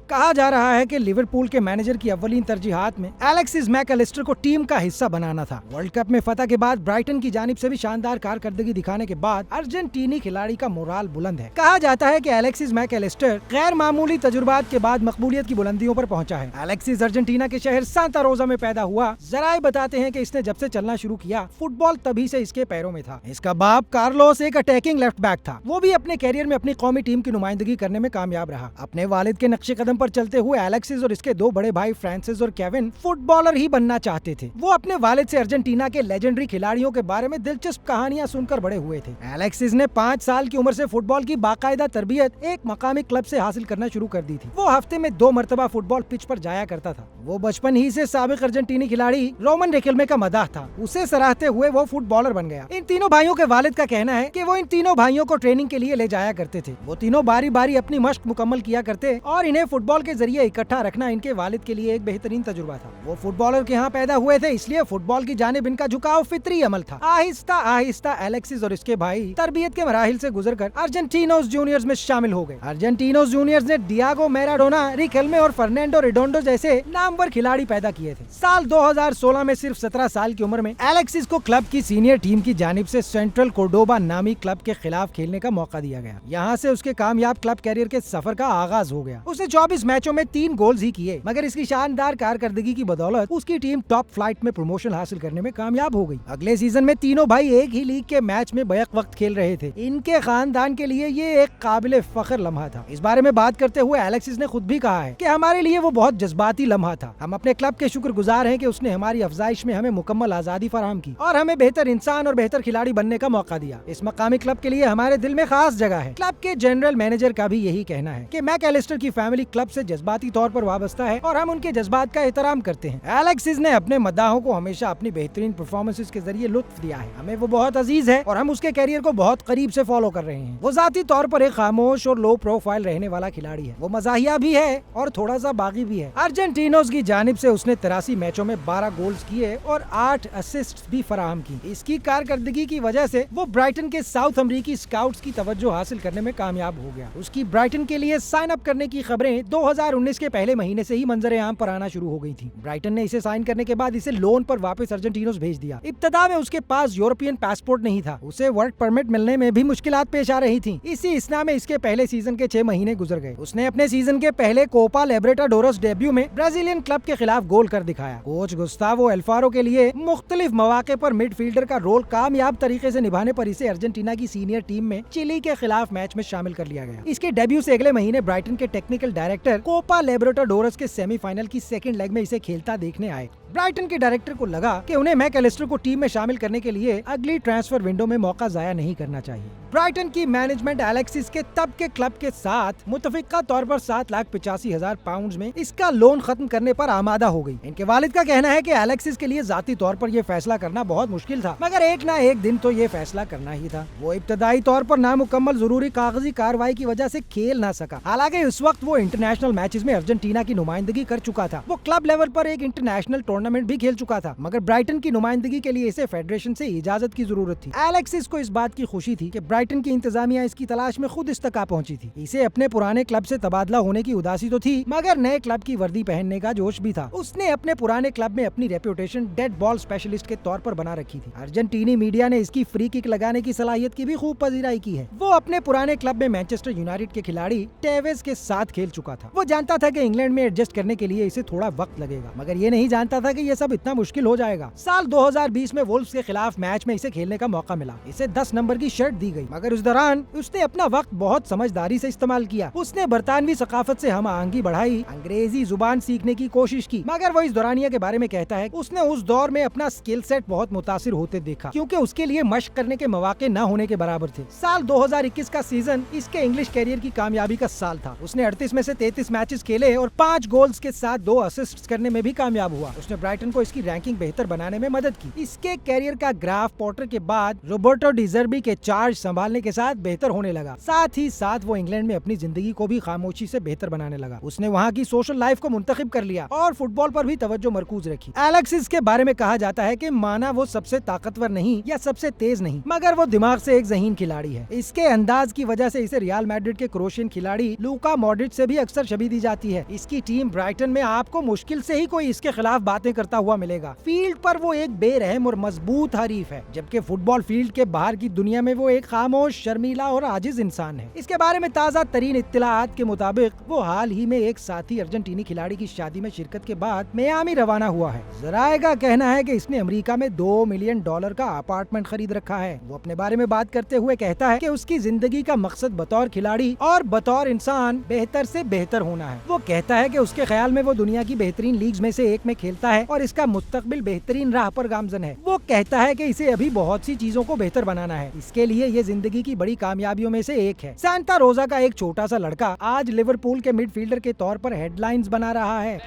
कहा जा रहा है कि लिवरपूल के मैनेजर की अव्वलीन तरजीहात में एलेक्सिस मैकएलिस्टर को टीम का हिस्सा बनाना था। वर्ल्ड कप में फतह के बाद ब्राइटन की जानिब से भी शानदार कारकर्दगी दिखाने के बाद अर्जेंटीनी खिलाड़ी का मोराल बुलंद है। कहा जाता है कि एलेक्सिस मैकएलिस्टर गैर मामूली तजुर्बात के बाद मकबूलियत की बुलंदियों पर पहुंचा है। एलेक्सिस अर्जेंटीना के शहर सांता रोजा में पैदा हुआ। जराए बताते हैं कि इसने जब से चलना शुरू किया, फुटबॉल तभी से इसके पैरों में था। इसका बाप कार्लोस एक अटैकिंग लेफ्ट बैक था। वो भी अपने कैरियर में अपनी कौमी टीम की नुमाइंदगी करने में कामयाब रहा। अपने वालिद के नक्शे कदम पर चलते हुए एलेक्सिस और इसके दो बड़े भाई फ्रांसिस और केविन फुटबॉलर ही बनना चाहते थे। वो अपने वालिद से अर्जेंटीना के लेजेंडरी खिलाड़ियों के बारे में दिलचस्प कहानियां सुनकर बड़े हुए थे। एलेक्सिस ने 5 साल की उम्र से फुटबॉल की बाकायदा तरबियत एक मकामी क्लब से हासिल करना शुरू कर दी थी। वो हफ्ते में 2 मरतबा फुटबॉल पिच पर जाया करता था। वो बचपन ही से साबिक अर्जेंटीनी खिलाड़ी रोमन रिकेल्मे का मदाह था। उसे सराहते हुए वो फुटबॉलर बन गया। इन तीनों भाइयों के वालिद का कहना है कि वो इन तीनों भाइयों को ट्रेनिंग के लिए ले जाया करते थे। वो तीनों बारी बारी अपनी मश्क मुकम्मल किया करते और इन्हें फुटबॉल के जरिए इकट्ठा रखना इनके वालिद के लिए एक बेहतरीन तजुर्बा था। वो फुटबॉलर के यहाँ पैदा हुए थे, इसलिए फुटबॉल की जानिब इनका झुकाव फितरी अमल था। आहिस्ता आहिस्ता एलेक्सिस और इसके भाई तरबियत के मराहिल से गुजरकर अर्जेंटीनोस जूनियर्स में शामिल हो गए। अर्जेंटीनोस जूनियर्स ने डियागो मैराडोना, रिकेल्मे और फर्नांडो रिडोंडो जैसे नामवर खिलाड़ी पैदा किए थे। साल 2016 में सिर्फ 17 साल की उम्र में एलेक्सिस को क्लब की सीनियर टीम की जानिब से सेंट्रल कोर्डोबा नामी क्लब के खिलाफ खेलने का मौका दिया गया। यहाँ से उसके कामयाब क्लब कैरियर के सफर का आगाज हो गया। उसने 24 मैचों में 3 गोल्स ही किए, मगर इसकी शानदार कारकर्दगी की बदौलत उसकी टीम टॉप फ्लाइट में प्रमोशन हासिल करने में कामयाब हो गई। अगले सीजन में तीनों भाई एक ही लीग के मैच में बैक वक्त खेल रहे थे। इनके खानदान के लिए ये एक काबिल फख्र लम्हा था। इस बारे में बात करते हुए एलेक्सिस ने खुद भी कहा है कि हमारे लिए वो बहुत जज्बाती लम्हा था। हम अपने क्लब के शुक्रगुजार हैं कि उसने हमारी अफजाइश में हमें मुकम्मल आजादी फराहम की और हमें बेहतर इंसान और बेहतर खिलाड़ी बनने का मौका दिया। इस मकामी क्लब के लिए हमारे दिल में खास जगह है। क्लब के जनरल मैनेजर का भी यही कहना है कि मैकएलिस्टर की फैमिली क्लब से जज्बाती तौर पर वाबस्ता है और हम उनके जज्बात का एहतराम करते हैं। एलेक्सिस ने अपने मद्दाहों को हमेशा अपनी बेहतरीन परफॉर्मेंसेस के जरिए लुत्फ दिया है। हमें वो बहुत अजीज है और हम उसके कैरियर को बहुत करीब से फॉलो कर रहे हैं। वो जाती तौर पर एक खामोश और लो प्रोफाइल रहने वाला खिलाड़ी है। वो मजाहिया भी है और थोड़ा सा बागी भी है। अर्जेंटीनोस की जानिब से उसने 83 मैचों में 12 गोल्स किए और 8 असिस्ट भी फराहम की। इसकी कारकर्दगी की वजह से वो ब्राइटन के साउथ अमेरिकी स्काउट्स की तवज्जो हासिल करने में कामयाब हो गया। उसकी ब्राइटन के लिए साइन अप करने की खबरें 2019 के पहले महीने से ही मंजरे आम पर आना शुरू हो गई थी। ब्राइटन ने इसे साइन करने के बाद इसे लोन पर वापस अर्जेंटीनोस भेज दिया। इब्तदा में उसके पास यूरोपियन पासपोर्ट नहीं था। उसे वर्क परमिट मिलने में भी मुश्किलात पेश आ रही थी। इसी इसना में इसके पहले सीजन के 6 महीने गुजर गए। उसने अपने सीजन के पहले कोपा लिबर्टाडोरस डेब्यू में ब्राजीलियन क्लब के खिलाफ गोल कर दिखाया। कोच गुस्तावो एल्फारो के लिए मुख्तलिफ मौके पर मिडफील्डर का रोल कामयाब तरीके से निभाने पर इसे अर्जेंटीना की सीनियर टीम में चिली के खिलाफ मैच में शामिल कर लिया गया। इसके डेब्यू से अगले महीने ब्राइटन के टेक्निकल डायरेक्टर कोपा लिबर्टाडोरस के सेमीफाइनल की सेकंड लेग में इसे खेलता देखने आए। ब्राइटन के डायरेक्टर को लगा कि उन्हें मैकएलिस्टर को टीम में शामिल करने के लिए अगली ट्रांसफर विंडो में मौका जाया नहीं करना चाहिए। ब्राइटन की मैनेजमेंट एलेक्सिस के तब के क्लब के साथ मुतफिका तौर पर 7,85,000 पाउंड में इसका लोन खत्म करने पर आमादा हो गई। इनके वालिद का कहना है कि एलेक्सिस के लिए जाती तौर पर यह फैसला करना बहुत मुश्किल था, मगर एक ना एक दिन तो ये फैसला करना ही था। वो इब्तदाई तौर पर नामुकम्मल जरूरी कागजी कार्रवाई की वजह से खेल ना सका। हालांकि उस वक्त वो इंटरनेशनल मैचेस में अर्जेंटीना की नुमाइंदगी कर चुका था। वो क्लब लेवल पर एक इंटरनेशनल टूर्नामेंट भी खेल चुका था, मगर ब्राइटन की नुमाइंदगी के लिए इसे फेडरेशन से इजाजत की जरूरत थी। एलेक्सिस को इस बात की खुशी थी कि ब्राइटन की इंतजामिया इसकी तलाश में खुद इस तक आ पहुंची थी। इसे अपने पुराने क्लब से तबादला होने की उदासी तो थी, मगर नए क्लब की वर्दी पहनने का जोश भी था। उसने अपने पुराने क्लब में अपनी रेपुटेशन डेड बॉल स्पेशलिस्ट के तौर पर बना रखी थी। अर्जेंटीनी मीडिया ने इसकी फ्री किक लगाने की सलाहियत की भी खूब पजीराई की है। वो अपने पुराने क्लब में मैनचेस्टर यूनाइटेड के खिलाड़ी टेवेज के साथ खेल चुका था। वो जानता था कि इंग्लैंड में एडजस्ट करने के लिए इसे थोड़ा वक्त लगेगा, मगर ये नहीं जानता था कि ये सब इतना मुश्किल हो जाएगा। साल 2020 में वुल्व्स के खिलाफ मैच में इसे खेलने का मौका मिला। इसे 10 नंबर की शर्ट दी गई, मगर उस दौरान उसने अपना वक्त बहुत समझदारी से इस्तेमाल किया। उसने बरतानवी सकाफत से हम आहंगी बढ़ाई, अंग्रेजी जुबान सीखने की कोशिश की। मगर वो इस दौरानिया के बारे में कहता है, उसने उस दौर में अपना स्किल सेट बहुत मुतासिर होते देखा, क्योंकि उसके लिए मश्क करने के मौके न होने के बराबर थे। साल 2021 का सीजन इसके इंग्लिश कैरियर की कामयाबी का साल था। उसने 38 में से 33 मैचेस खेले और 5 गोल्स के साथ 2 असिस्ट करने में भी कामयाब हुआ। उसने जिसने ब्राइटन को इसकी रैंकिंग बेहतर बनाने में मदद की। इसके कैरियर का ग्राफ पॉटर के बाद रोबर्टो डिजर्बी के चार्ज संभालने के साथ बेहतर होने लगा। साथ ही साथ वो इंग्लैंड में अपनी जिंदगी को भी खामोशी से बेहतर बनाने लगा। उसने वहाँ की सोशल लाइफ को मुंतखब कर लिया और फुटबॉल पर भी तवज्जो मरकूज रखी। एलेक्सिस के बारे में कहा जाता है कि माना वो सबसे ताकतवर नहीं या सबसे तेज नहीं, मगर वो दिमाग से एक ज़हीन खिलाड़ी है। इसके अंदाज की वजह से इसे रियल मैड्रिड के क्रोएशियन खिलाड़ी लूका मॉड्रिच से भी अक्सर शबीह दी जाती है। इसकी टीम ब्राइटन में आपको मुश्किल से ही कोई इसके खिलाफ बातें करता हुआ मिलेगा। फील्ड पर वो एक बेरहम और मजबूत हरीफ है, जबकि फुटबॉल फील्ड के बाहर की दुनिया में वो एक खामोश, शर्मीला और आजिज इंसान है। इसके बारे में ताज़ा तरीन इत्तलाआत के मुताबिक वो हाल ही में एक साथी अर्जेंटीनी खिलाड़ी की शादी में शिरकत के बाद मियामी रवाना हुआ है। जराए का कहना है कि इसने अमेरिका में $2 मिलियन का अपार्टमेंट खरीद रखा है। वो अपने बारे में बात करते हुए कहता है कि उसकी जिंदगी का मकसद बतौर खिलाड़ी और बतौर इंसान बेहतर से बेहतर होना है। वो कहता है कि उसके ख्याल में वो दुनिया की बेहतरीन लीग्स में से एक में खेलता है और इसका मुस्तकबिल बेहतरीन राह पर गामजन है। वो कहता है कि इसे अभी बहुत सी चीजों को बेहतर बनाना है। इसके लिए ये जिंदगी की बड़ी कामयाबियों में से एक है। सांता रोजा का एक छोटा सा लड़का आज लिवरपूल के मिडफील्डर के तौर पर हेडलाइंस बना रहा है।